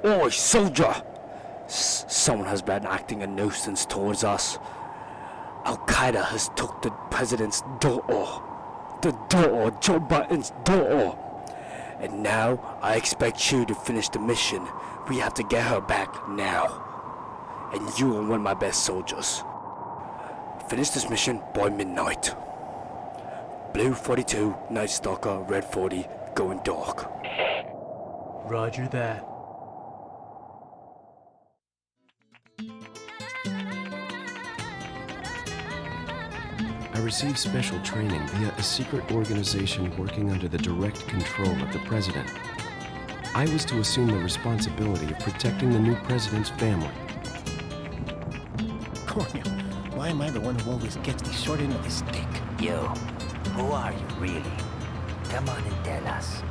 Oi, soldier! Someone has been acting a nuisance towards us. Al-Qaeda has took the president's daughter. The daughter, Joe Biden's daughter. And now, I expect you to finish the mission. We have to get her back now. And you are one of my best soldiers. Finish this mission by midnight. Blue 42, Night Stalker, Red 40, going dark. Roger that. I received special training via a secret organization working under the direct control of the president. I was to assume the responsibility of protecting the new president's family. Cornel, why am I the one who always gets the short end of the stick? You, who are you really? Come on and tell us.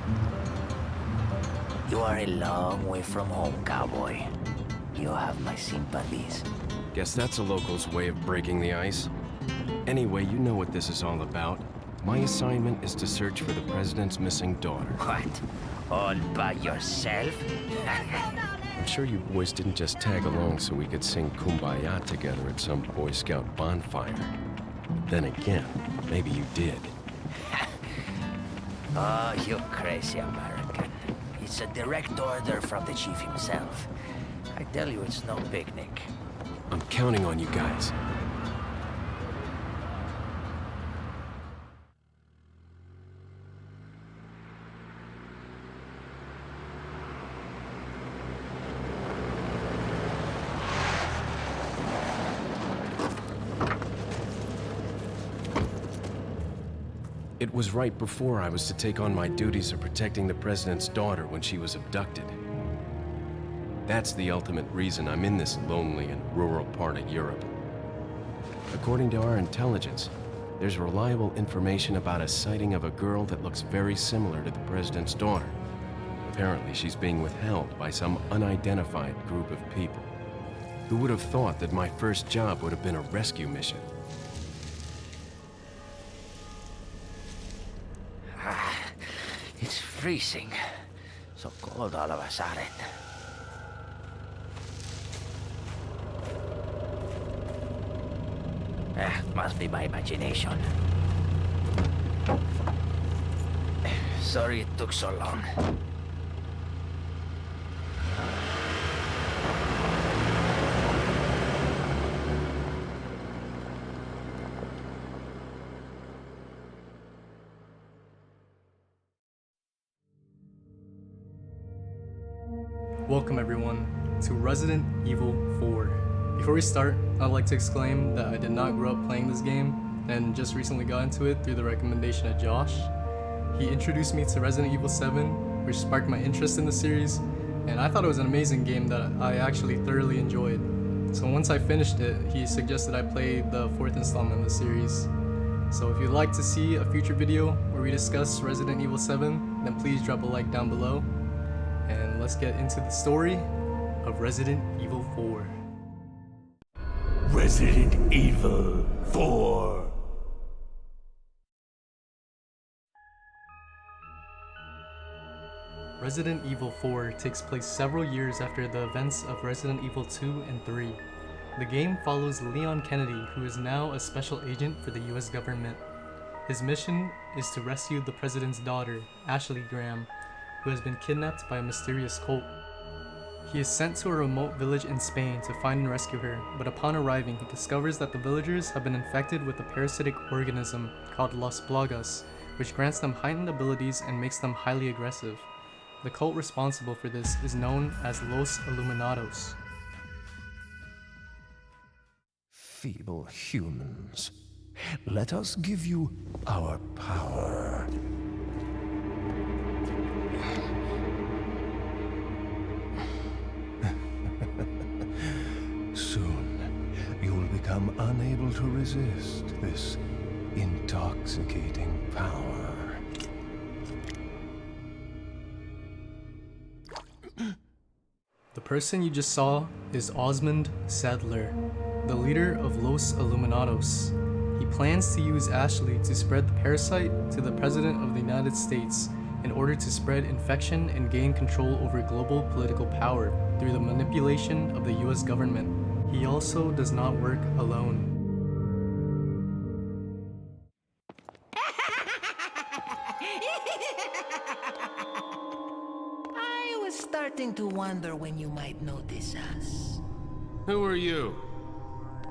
You are a long way from home, cowboy. You have my sympathies. Guess that's a local's way of breaking the ice. Anyway, you know what this is all about. My assignment is to search for the president's missing daughter. What? All by yourself? I'm sure you boys didn't just tag along so we could sing Kumbaya together at some Boy Scout bonfire. Then again, maybe you did. Oh, you crazy American. It's a direct order from the chief himself. I tell you, it's no picnic. I'm counting on you guys. It was right before I was to take on my duties of protecting the president's daughter when she was abducted. That's the ultimate reason I'm in this lonely and rural part of Europe. According to our intelligence, there's reliable information about a sighting of a girl that looks very similar to the president's daughter. Apparently, she's being withheld by some unidentified group of people. Who would have thought that my first job would have been a rescue mission? It's freezing. So cold all of a sudden. Must be my imagination. Sorry it took so long. Welcome everyone to Resident Evil 4. Before we start, I'd like to exclaim that I did not grow up playing this game and just recently got into it through the recommendation of Josh. He introduced me to Resident Evil 7, which sparked my interest in the series, and I thought it was an amazing game that I actually thoroughly enjoyed. So once I finished it, he suggested I play the 4th installment of the series. So if you'd like to see a future video where we discuss Resident Evil 7, then please drop a like down below. And let's get into the story of Resident Evil 4. Resident Evil 4. Resident Evil 4 takes place several years after the events of Resident Evil 2 and 3. The game follows Leon Kennedy, who is now a special agent for the US government. His mission is to rescue the president's daughter, Ashley Graham, who has been kidnapped by a mysterious cult. He is sent to a remote village in Spain to find and rescue her, but upon arriving he discovers that the villagers have been infected with a parasitic organism called Las Plagas, which grants them heightened abilities and makes them highly aggressive. The cult responsible for this is known as Los Illuminados. Feeble humans, let us give you our power. Soon, you will become unable to resist this intoxicating power. The person you just saw is Osmond Sadler, the leader of Los Illuminados. He plans to use Ashley to spread the parasite to the President of the United States in order to spread infection and gain control over global political power through the manipulation of the US government. He also does not work alone. I was starting to wonder when you might notice us. Who are you?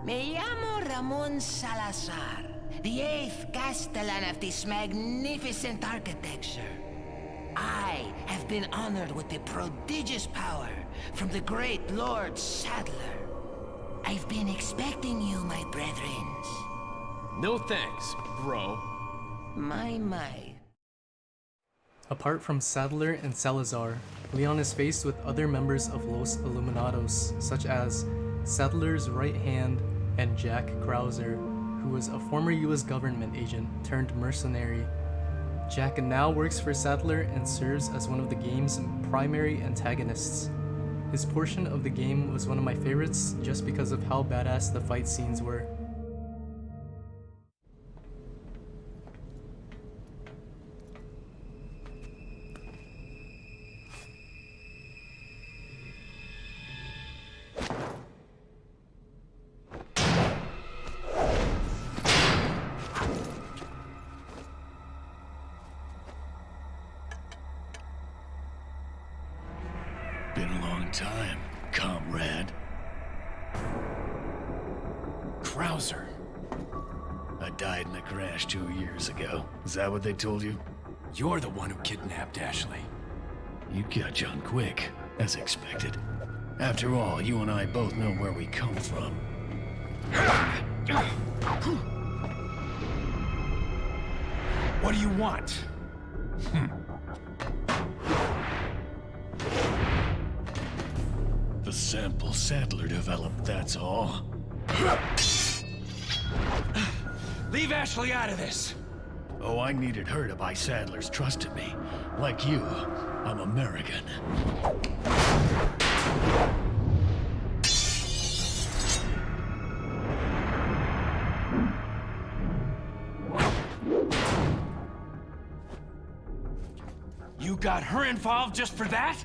Me llamo Ramon Salazar, the 8th Castellan of this magnificent architecture. I have been honored with the prodigious power from the great Lord Sadler. I've been expecting you, my brethrens. No thanks, bro. My. Apart from Sadler and Salazar, Leon is faced with other members of Los Illuminados, such as Sadler's right hand and Jack Krauser, who was a former US government agent turned mercenary. Jack now works for Sadler and serves as one of the game's primary antagonists. His portion of the game was one of my favorites just because of how badass the fight scenes were. Been a long time, comrade. Krauser. I died in a crash 2 years ago. Is that what they told you? You're the one who kidnapped Ashley. You got on quick, as expected. After all, you and I both know where we come from. What do you want? The sample Sadler developed, that's all. Leave Ashley out of this! Oh, I needed her to buy Sadler's trust in me. Like you, I'm American. You got her involved just for that?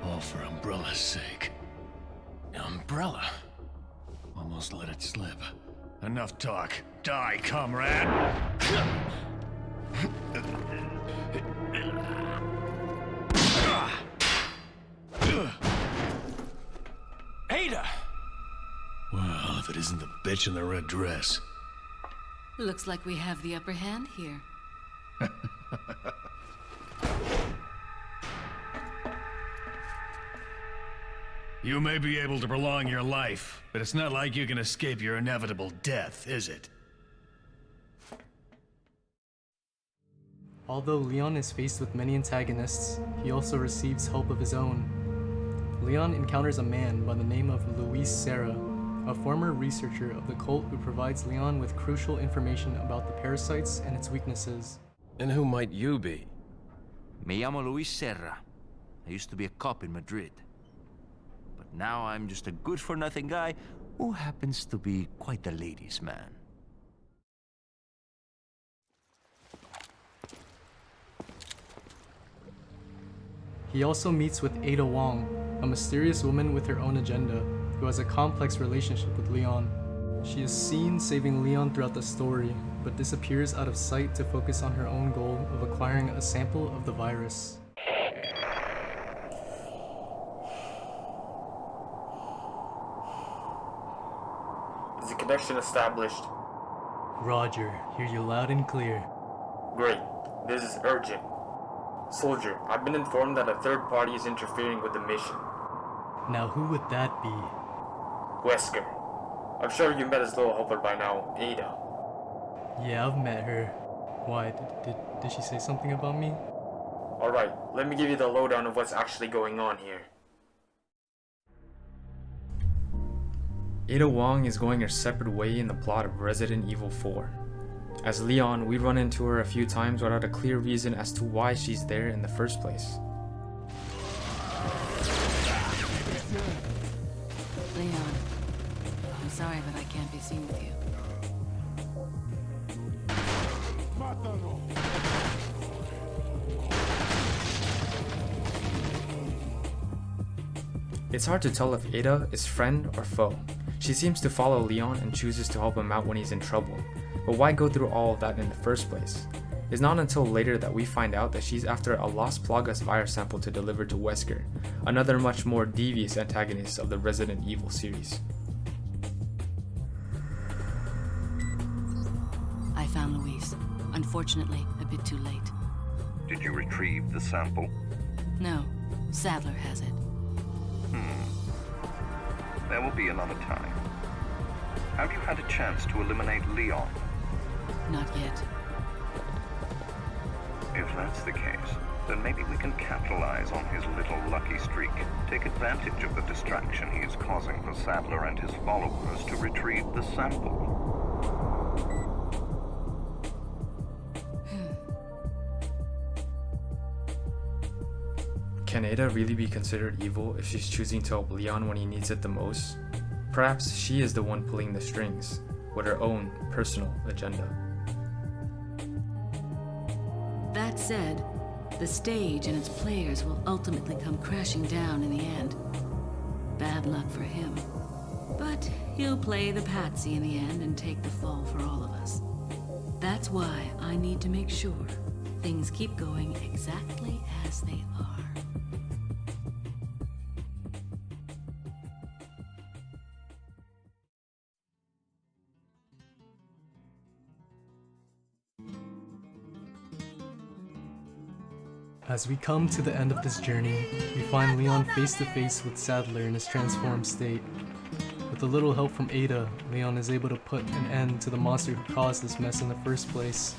All for Umbrella's sake. Umbrella? Almost let it slip. Enough talk. Die, comrade! Ada! Well, if it isn't the bitch in the red dress. Looks like we have the upper hand here. You may be able to prolong your life, but it's not like you can escape your inevitable death, is it? Although Leon is faced with many antagonists, he also receives help of his own. Leon encounters a man by the name of Luis Serra, a former researcher of the cult who provides Leon with crucial information about the parasites and its weaknesses. And who might you be? Me llamo Luis Serra. I used to be a cop in Madrid. But now I'm just a good-for-nothing guy who happens to be quite a ladies' man. He also meets with Ada Wong, a mysterious woman with her own agenda, who has a complex relationship with Leon. She is seen saving Leon throughout the story, but disappears out of sight to focus on her own goal of acquiring a sample of the virus. Is the connection established? Roger, hear you loud and clear. Great. This is urgent. Soldier, I've been informed that a third party is interfering with the mission. Now who would that be? Wesker. I'm sure you met his little helper by now, Ada. Yeah, I've met her. Why, did she say something about me? Alright, let me give you the lowdown of what's actually going on here. Ada Wong is going her separate way in the plot of Resident Evil 4. As Leon, we run into her a few times without a clear reason as to why she's there in the first place. Leon, I'm sorry, but I can't be seen with you. It's hard to tell if Ada is friend or foe. She seems to follow Leon and chooses to help him out when he's in trouble. But why go through all of that in the first place? It's not until later that we find out that she's after a Las Plagas virus sample to deliver to Wesker, another much more devious antagonist of the Resident Evil series. I found Louise. Unfortunately, a bit too late. Did you retrieve the sample? No, Sadler has it. There will be another time. Have you had a chance to eliminate Leon? Not yet. If that's the case, then maybe we can capitalize on his little lucky streak. Take advantage of the distraction he is causing for Sadler and his followers to retrieve the sample. Can Ada really be considered evil if she's choosing to help Leon when he needs it the most? Perhaps she is the one pulling the strings, with her own personal agenda. That said, the stage and its players will ultimately come crashing down in the end. Bad luck for him. But he'll play the patsy in the end and take the fall for all of us. That's why I need to make sure things keep going exactly as they are. As we come to the end of this journey, we find Leon face to face with Sadler in his transformed state. With a little help from Ada, Leon is able to put an end to the monster who caused this mess in the first place.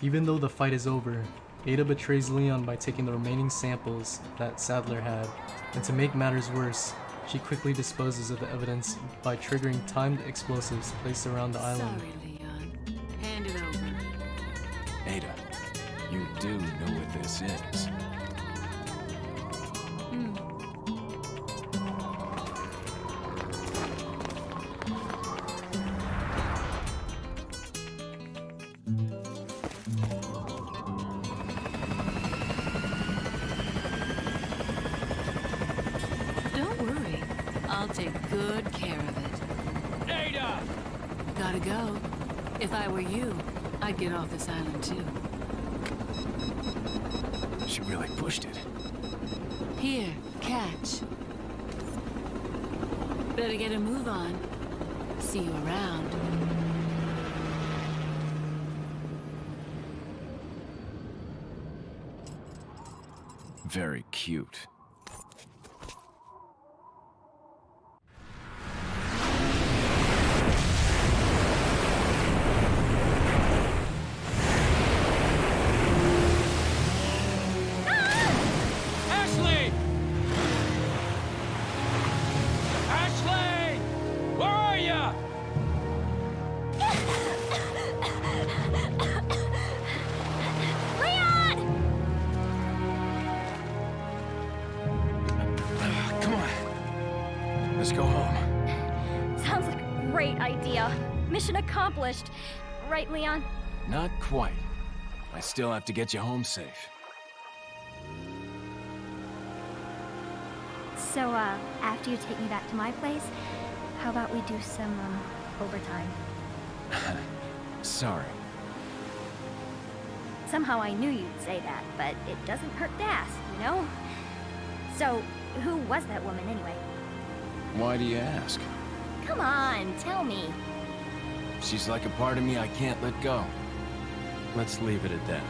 Even though the fight is over, Ada betrays Leon by taking the remaining samples that Sadler had, and to make matters worse, she quickly disposes of the evidence by triggering timed explosives placed around the island. Sorry, Leon. Hand it over. Ada, you do know what this is. I'll take good care of it. Ada! Gotta go. If I were you, I'd get off this island too. She really pushed it. Here, catch. Better get a move on. See you around. Very cute. Let's go home. Sounds like a great idea. Mission accomplished. Right, Leon? Not quite. I still have to get you home safe. So, after you take me back to my place, how about we do some, overtime? Sorry. Somehow I knew you'd say that, but it doesn't hurt to ask, you know? So, who was that woman anyway? Why do you ask? Come on, tell me. She's like a part of me I can't let go. Let's leave it at that.